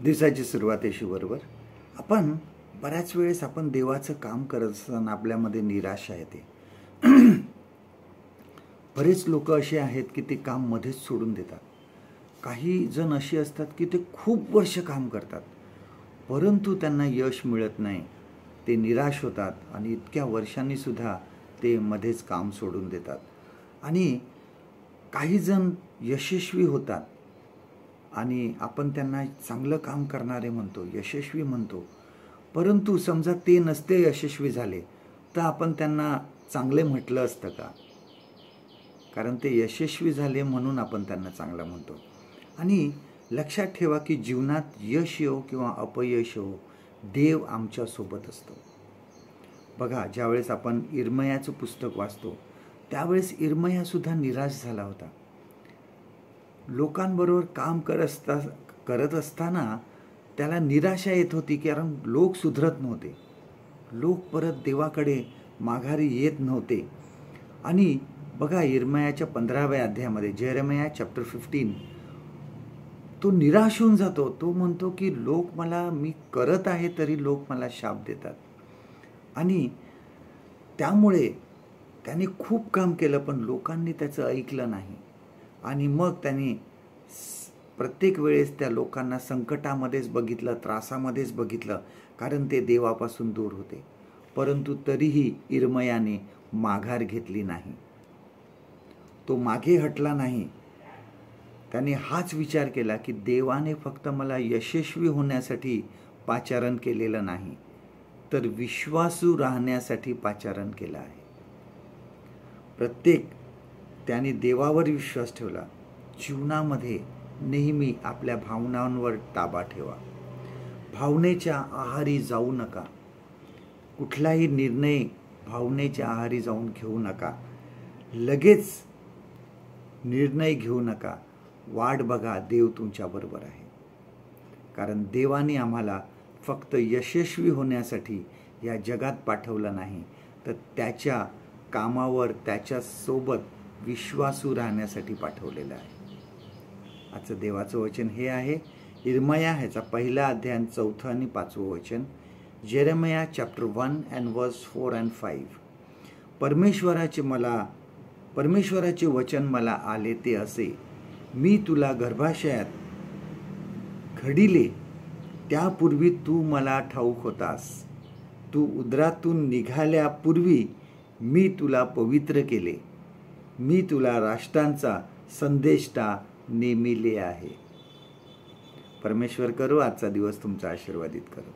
दिवसाची सुरुवात आहे बरोबर. आपण बऱ्याच वेळेस आपण देवाचं काम करत असताना आपल्यामध्ये निराशा येते. बरेच लोक असे आहेत की ते काम मध्येच सोडून देतात. काही जण असे असतात की ते खूप वर्ष काम करतात परंतु त्यांना यश मिळत नाही. ते निराश होतात आणि इतक्या वर्षांनी सुद्धा ते मध्येच काम सोडून देतात. आणि काही जण यशस्वी होतात आणि आपण त्यांना चांगलं काम करणारे म्हणतो, यशस्वी म्हणतो. परंतु समजा ते नसते यशस्वी झाले तर आपण त्यांना चांगले म्हटलं असतं का? कारण ते यशस्वी झाले म्हणून आपण त्यांना चांगलं म्हणतो. आणि लक्षात ठेवा की जीवनात यश येवो किंवा अपयश येवो, देव आमच्या सोबत असतो. बघा, ज्यावेळेस आपण इर्मयाचं पुस्तक वाचतो त्यावेळेस इर्मया सुद्धा निराश झाला होता. लोकांबरोबर काम करत असताना त्याला निराशा येत होती कारण लोक सुधरत नव्हते. लोक परत देवाकडे माघारी येत नव्हते. आणि बघा, इर्मयाच्या 15व्या अध्यायामध्ये, जेरेमिया चॅप्टर 15, तो निराश होऊन जातो. तो म्हणतो की मी करत आहे तरी लोक मला शाप देतात. आणि त्यामुळे त्याने खूप काम केलं पण लोकांनी त्याचं ऐकलं नाही. आणि मग त्याने प्रत्येक वेळेस त्या लोकांना संकटामध्येच बघितलं, त्रासामध्येच बघितलं, कारण ते देवापासून दूर होते. परंतु तरीही इर्मयाने माघार घेतली नाही. तो मागे हटला नाही. त्याने हाच विचार केला की देवाने फक्त मला यशस्वी होण्यासाठी पाचारण केलेलं नाही तर विश्वासू राहण्यासाठी पाचारण केलं आहे. त्याने देवावर विश्वास ठेवला. जीवनामध्ये नेहमी आपल्या भावनांवर ताबा ठेवा. भावनेच्या आहारी जाऊ नका. कुठलाही निर्णय भावनेच्या आहारी जाऊन घेऊ नका. लगेच निर्णय घेऊ नका. वाट बघा, देव तुमच्याबरोबर आहे. कारण देवाने आम्हाला फक्त यशस्वी होण्यासाठी या जगात पाठवलं नाही तर त्याच्या कामावर त्याच्यासोबत विश्वासू राहण्यासाठी पाठवलेलं आहे. आजचं देवाचं वचन हे आहे, इर्मया ह्याचा 1 अध्याय 4 आणि 5 वचन, Jeremiah chapter 1 and verse 4 and 5. परमेश्वराचे वचन मला आले ते असे, मी तुला गर्भाशयात घडिले त्यापूर्वी तू मला ठाऊक होतास. तू उदरातून निघाल्यापूर्वी मी तुला पवित्र केले. मी तुला राष्ट्रांचा संदेष्टा नेमिले आहे. परमेश्वर करो आजचा दिवस तुमचा आशीर्वादित करो.